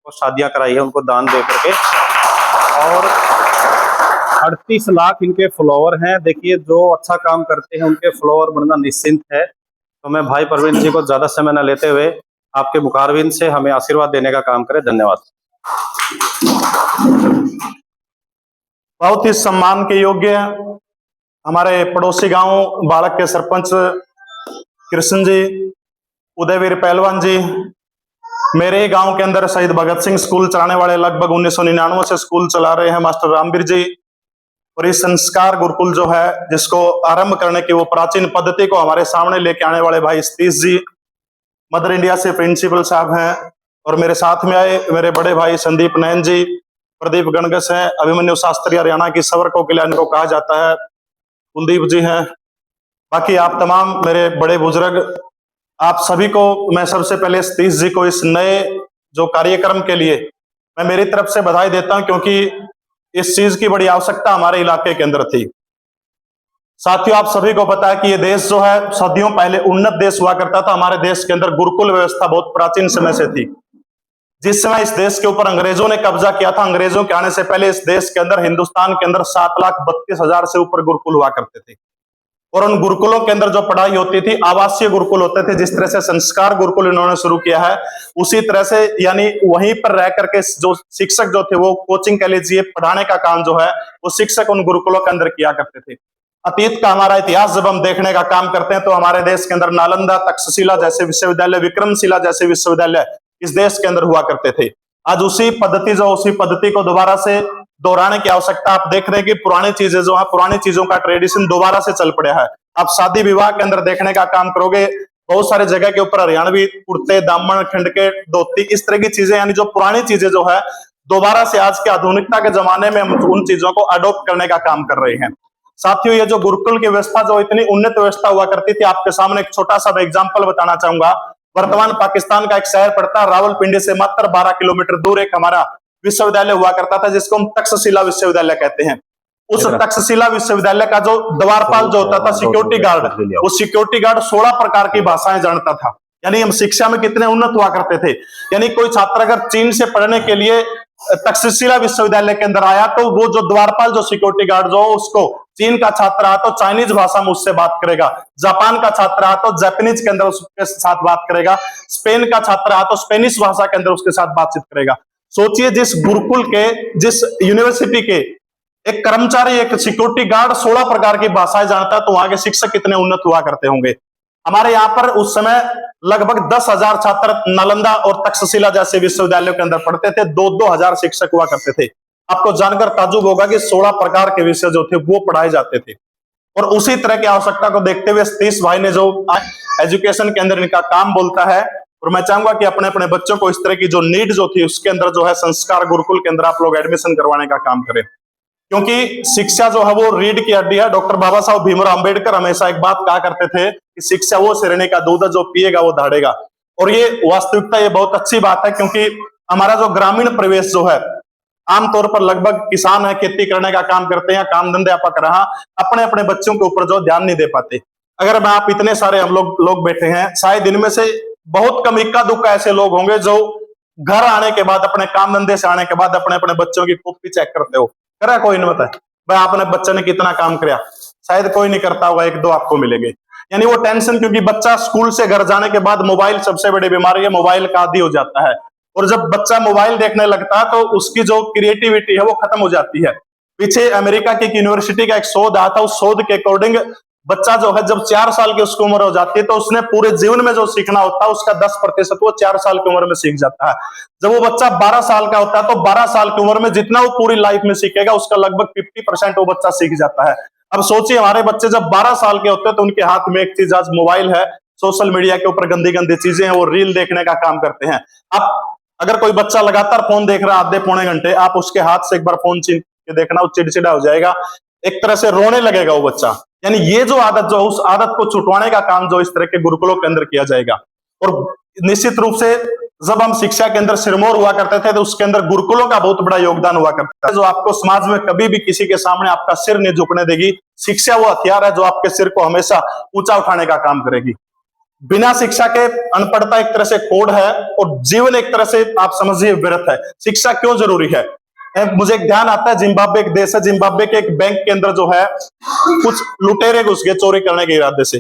को शादियां कराई है उनको दान दे करके। और 38 लाख इनके फॉलोवर हैं। देखिए, जो अच्छा काम करते हैं उनके फॉलोवर बढ़ना निश्चिंत है। तो मैं भाई परवीन जी को ज्यादा समय न लेते हुए आपके मुखारबिन से हमें आशीर्वाद देने का काम करें। धन्यवाद। बहुत ही सम्मान के योग्य हमारे पड़ोसी गांव बाड़क के सरपंच कृष्ण जी, उदयवीर पहलवान जी, मेरे ही गांव के अंदर शहीद भगत सिंह स्कूल चलाने वाले लगभग 1999 से स्कूल चला रहे हैं मास्टर रामवीर जी, और इस संस्कार गुरुकुल जो है जिसको आरंभ करने की वो प्राचीन पद्धति को हमारे सामने लेके आने वाले भाई सतीश जी, मदर इंडिया से प्रिंसिपल साहब हैं, और मेरे साथ में आए मेरे बड़े भाई संदीप नैन जी, प्रदीप गणगस है, अभिमन्यु शास्त्री हरियाणा की सवर कोकिला इनको कहा जाता है, कुलदीप जी हैं, बाकी आप तमाम मेरे बड़े बुजुर्ग, आप सभी को मैं सबसे पहले सतीश जी को इस नए जो कार्यक्रम के लिए मैं मेरी तरफ से बधाई देता हूं, क्योंकि इस चीज की बड़ी आवश्यकता हमारे इलाके के अंदर थी। साथियों, आप सभी को पता है कि ये देश जो है सदियों पहले उन्नत देश हुआ करता था। हमारे देश के अंदर गुरुकुल व्यवस्था बहुत प्राचीन समय से थी। जिस समय इस देश के ऊपर अंग्रेजों ने कब्जा किया था, अंग्रेजों के आने से पहले इस देश के अंदर हिंदुस्तान के अंदर 7,32,000 से ऊपर गुरुकुल हुआ करते थे, और उन गुरुकुलों के अंदर जो पढ़ाई होती थी आवासीय गुरुकुल होते थे। जिस तरह से संस्कार गुरुकुल इन्होंने शुरू किया है उसी तरह से, यानी वहीं पर रह करके जो शिक्षक जो थे वो कोचिंग कह लीजिए पढ़ाने का काम जो है वो शिक्षक उन गुरुकुलों के अंदर किया करते थे। अतीत का हमारा इतिहास जब हम देखने का काम करते हैं तो हमारे देश के अंदर नालंदा, तक्षशिला जैसे विश्वविद्यालय, विक्रमशिला जैसे विश्वविद्यालय इस देश के अंदर हुआ करते थे। आज उसी पद्धति को दोबारा से दोहराने की आवश्यकता। आप देख रहे हैं कि पुरानी चीजें जो है, पुरानी चीजों का ट्रेडिशन दोबारा से चल पड़ा है। आप शादी विवाह के अंदर देखने का काम करोगे, बहुत सारी जगह के ऊपर हरियाणवी कुर्ते, दामन, खंड के धोती, इस तरह की चीजें, यानी जो पुरानी चीजें जो है दोबारा से आज के आधुनिकता के जमाने में हम उन चीजों को अडॉप्ट करने का काम कर रहे हैं। साथियों, ये जो गुरुकुल की व्यवस्था जो इतनी उन्नत व्यवस्था हुआ करती थी, आपके सामने एक छोटा सा एग्जाम्पल बताना चाहूंगा। वर्तमान पाकिस्तान का एक शहर पड़ता है रावलपिंडी से मात्र 12 किलोमीटर दूर एक हमारा विश्वविद्यालय हुआ करता था जिसको हम तक्षशिला विश्वविद्यालय कहते हैं। उस तक्षशिला विश्वविद्यालय का जो द्वारपाल जो होता था, सिक्योरिटी गार्ड, वो सिक्योरिटी गार्ड 16 प्रकार की भाषाएं जानता था। यानी हम शिक्षा में कितने उन्नत हुआ करते थे। यानी कोई छात्र अगर चीन से पढ़ने के लिए तक्षशिला विश्वविद्यालय के अंदर आया तो वो जो द्वारपाल, जो सिक्योरिटी गार्ड जो उसको, चीन का छात्र आया तो चाइनीज भाषा में उससे बात करेगा, जापान का छात्र आया तो जापानीज के अंदर उसके साथ बात करेगा, स्पेन का छात्र आया तो स्पेनिश भाषा के अंदर उसके साथ बातचीत करेगा। सोचिए, जिस गुरुकुल के, जिस यूनिवर्सिटी के एक कर्मचारी, एक सिक्योरिटी गार्ड 16 प्रकार की भाषाएं जानता है, तो वहां के शिक्षक कितने उन्नत हुआ करते होंगे। हमारे यहाँ पर उस समय लगभग 10,000 छात्र नालंदा और तक्षशिला जैसे विश्वविद्यालयों के अंदर पढ़ते थे। 2-2 हजार शिक्षक हुआ करते थे। आपको जानकर ताज्जुब होगा कि 16 प्रकार के विषय जो थे वो पढ़ाए जाते थे। और उसी तरह की आवश्यकता को देखते हुए सतीश भाई ने जो एजुकेशन के अंदर इनका काम बोलता है, और मैं चाहूंगा कि अपने अपने बच्चों को इस तरह की जो नीड जो थी उसके अंदर जो है संस्कार गुरुकुल के अंदर आप लोग एडमिशन करवाने का काम करें, क्योंकि शिक्षा जो है वो रीढ़ की हड्डी है। डॉक्टर बाबा साहब भीमराव अंबेडकर हमेशा एक बात कहा करते थे कि शिक्षा वो सिरने का दूध है जो पिएगा वो दहाड़ेगा। और ये वास्तविकता, ये बहुत अच्छी बात है, क्योंकि हमारा जो ग्रामीण परिवेश जो है, आमतौर पर लगभग किसान है, खेती करने का काम करते हैं, काम धंधे आपक रहा, अपने अपने बच्चों के ऊपर जो ध्यान नहीं दे पाते। अगर मैं आप इतने सारे हम लोग बैठे हैं, शायद इनमें से बहुत कम, इक्का दुक्का ऐसे लोग होंगे जो घर आने के बाद, अपने काम धंधे से आने के बाद अपने अपने बच्चों की कॉपी चेक करते हो। करा कोई नहीं बताए भाई आपने बच्चे ने कितना काम किया? शायद कोई नहीं करता होगा, 1-2 आपको मिलेंगे। यानी वो टेंशन, क्योंकि बच्चा स्कूल से घर जाने के बाद मोबाइल सबसे बड़ी बीमारी है, मोबाइल का आदी हो जाता है। और जब बच्चा मोबाइल देखने लगता है तो उसकी जो क्रिएटिविटी है वो खत्म हो जाती है। पीछे अमेरिका की यूनिवर्सिटी का एक शोध आया था, उस शोध के अकॉर्डिंग बच्चा जो है जब 4 साल की उसकी उम्र हो जाती है तो उसने पूरे जीवन में जो सीखना होता है उसका 10% वो 4 साल की उम्र में सीख जाता है। जब वो बच्चा 12 साल का होता है तो 12 साल की उम्र में जितना वो पूरी लाइफ में सीखेगा उसका लगभग 50% वो बच्चा सीख जाता है। अब सोचिए, हमारे बच्चे जब 12 साल के होते हैं तो उनके हाथ में एक चीज आज मोबाइल है, सोशल मीडिया के ऊपर गंदी गंदी चीजें हैं, वो रील देखने का काम करते हैं। अब अगर कोई बच्चा लगातार फोन देख रहा है आधे पौने घंटे, आप उसके हाथ से एक बार फोन छीन के देखना, वो चिड़चिड़ा हो जाएगा, एक तरह से रोने लगेगा वो बच्चा। यानी ये जो आदत, जो उस आदत को छुटवाने का काम जो इस तरह के गुरुकुलों के अंदर किया जाएगा। और निश्चित रूप से जब हम शिक्षा के अंदर सिरमौर हुआ करते थे तो उसके अंदर गुरुकुलों का बहुत बड़ा योगदान हुआ करता है, जो आपको समाज में कभी भी किसी के सामने आपका सिर नहीं झुकने देगी। शिक्षा वो हथियार है जो आपके सिर को हमेशा ऊंचा उठाने का काम करेगी। बिना शिक्षा के अनपढ़ता एक तरह से कोड है और जीवन एक तरह से आप समझिए व्यर्थ है। शिक्षा क्यों जरूरी है? मुझे एक ध्यान आता है, जिम्बाब्वे एक देश है, जिम्बाब्वे के एक बैंक के अंदर जो है कुछ लुटेरे घुस गए चोरी करने के इरादे से।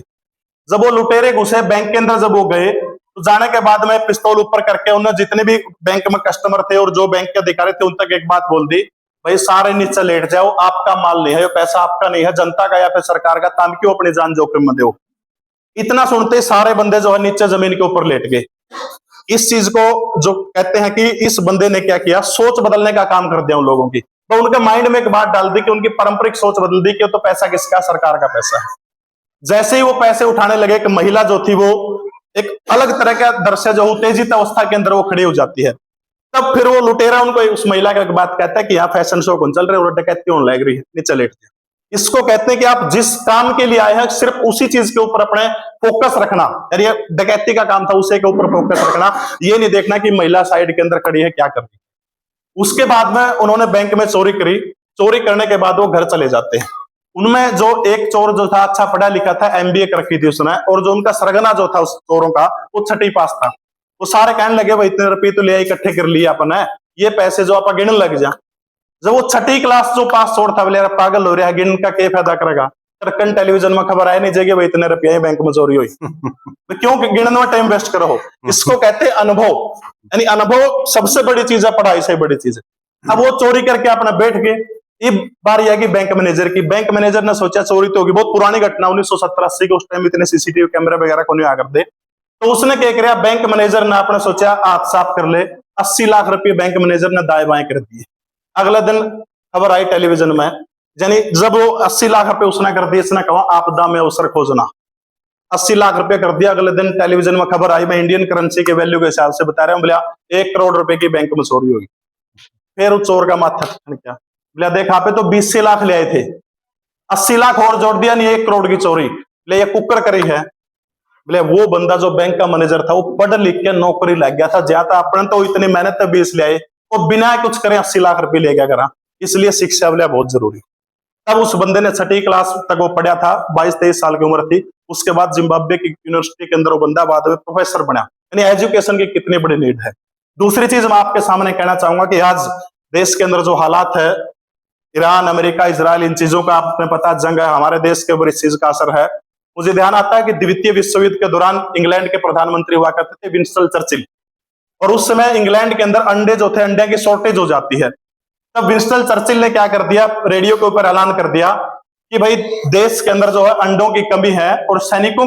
जब वो लुटेरे घुसे बैंक के अंदर, जब वो गए तो जाने के बाद में पिस्तौल ऊपर करके उन्होंने जितने भी बैंक में कस्टमर थे और जो बैंक के अधिकारी थे उन तक एक बात बोल दी, भाई सारे नीचे लेट जाओ, आपका माल नहीं है, ये पैसा आपका नहीं है, जनता का या फिर सरकार का, ताम क्यों अपनी जान जोखिम में दो। इतना सुनते सारे बंदे जो है नीचे जमीन के ऊपर लेट गए। इस चीज को जो कहते हैं कि इस बंदे ने क्या किया, सोच बदलने का काम कर दिया उन लोगों की। तो उनके माइंड में एक बात डाल दी कि उनकी पारंपरिक सोच बदल दी कि तो पैसा किसका, सरकार का पैसा है। जैसे ही वो पैसे उठाने लगे, एक महिला जो थी वो एक अलग तरह का दृश्य जो उत्तेजित अवस्था के अंदर वो खड़ी हो जाती है। तब फिर वो लुटेरा उनको उस महिला का एक बात कहता है कि यहाँ फैशन शो कौन चल रहे और डकैती होने लग रही है, नीचे लेट जाओ। इसको कहते हैं कि आप जिस काम के लिए आए हैं सिर्फ उसी चीज के ऊपर अपने फोकस रखना। यानी ये डकैती का काम था, उसी के ऊपर फोकस रखना, ये नहीं देखना कि महिला साइड के अंदर खड़ी है क्या कर रही है। उसके बाद में उन्होंने बैंक में चोरी करी। चोरी करने के बाद वो घर चले जाते हैं। उनमें जो एक चोर जो था अच्छा पढ़ा लिखा था, एमबीए कर रखी थी उसने, और जो उनका सरगना जो था उस चोरों का वो 6वीं पास था। वो सारे कहने लगे भाई इतने रुपये तो ले इकट्ठे कर लिए अपन है, ये पैसे जो आप गिनने लग जा। जब वो 6वीं क्लास जो पास छोड़ था, बोले पागल हो रहा है, गिन का क्या फायदा करेगा। तरकन टेलीविजन में खबर आई नहीं जाएगी भाई इतने रुपये बैंक में चोरी हुई। तो क्यों गिनने में टाइम वेस्ट करो। इसको कहते हैं अनुभव। यानी अनुभव सबसे बड़ी चीज है, पढ़ाई से बड़ी चीज है। अब वो चोरी करके अपना बैठ गए। ये बारी आएगी बैंक मैनेजर की। बैंक मैनेजर ने सोचा चोरी तो होगी, बहुत पुरानी घटना 1970-80 के, उस टाइम इतने सीसीटीवी कैमरे वगैरह को नहीं आ कर दे। तो उसने क्या किया, बैंक मैनेजर ने अपने सोचा हाथ साफ कर ले, 80 लाख रुपए बैंक मैनेजर ने दाएं बाएं कर दिए। अगले दिन खबर आई टेलीविजन में, यानी जब वो 80 लाख रुपए उसने कर दिए, इसने कहा आपदा में अवसर खोजना। 80 लाख रुपए कर दिया। अगले दिन टेलीविजन में खबर आई, मैं इंडियन करेंसी के वैल्यू के हिसाब से बता रहा हूँ, बोला 1 करोड़ रुपए की बैंक में चोरी होगी। फिर उस चोर का माथा क्या, बोला देख आप तो 20 लाख ले आए थे, 80 लाख और जोड़ दिया, नहीं 1 करोड़ की चोरी ले, ये कुकर करी है। बोले वो बंदा जो बैंक का मैनेजर था वो पढ़ लिख के नौकरी लग गया था, ज्यादा अपने तो इतनी मेहनत 20 ले आए और बिना कुछ करे 80 लाख रुपए ले गया करा। इसलिए शिक्षा बोले बहुत जरूरी। तब उस बंदे ने 6वीं क्लास तक वो पढ़ा था, 22-23 साल की उम्र थी। उसके बाद जिम्बाब्वे की यूनिवर्सिटी के अंदर वो बंदा बाद में प्रोफेसर बना। यानी एजुकेशन की कितनी बड़ी नीड है। दूसरी चीज मैं आपके सामने कहना चाहूंगा कि आज देश के अंदर जो हालात है, ईरान, अमेरिका, इजराइल, इन चीजों का आपने पता जंग है, हमारे देश के ऊपर इस चीज का असर है। मुझे ध्यान आता है कि द्वितीय विश्व युद्ध के दौरान इंग्लैंड के प्रधानमंत्री हुआ करते थे विंस्टन चर्चिल, और उस समय इंग्लैंड के अंदर अंडे जो थे, अंडे की शॉर्टेज हो जाती है। तब विंस्टन चर्चिल ने क्या कर दिया, रेडियो के ऊपर ऐलान कर दिया कि भाई देश के अंदर जो है अंडों की कमी है और सैनिकों के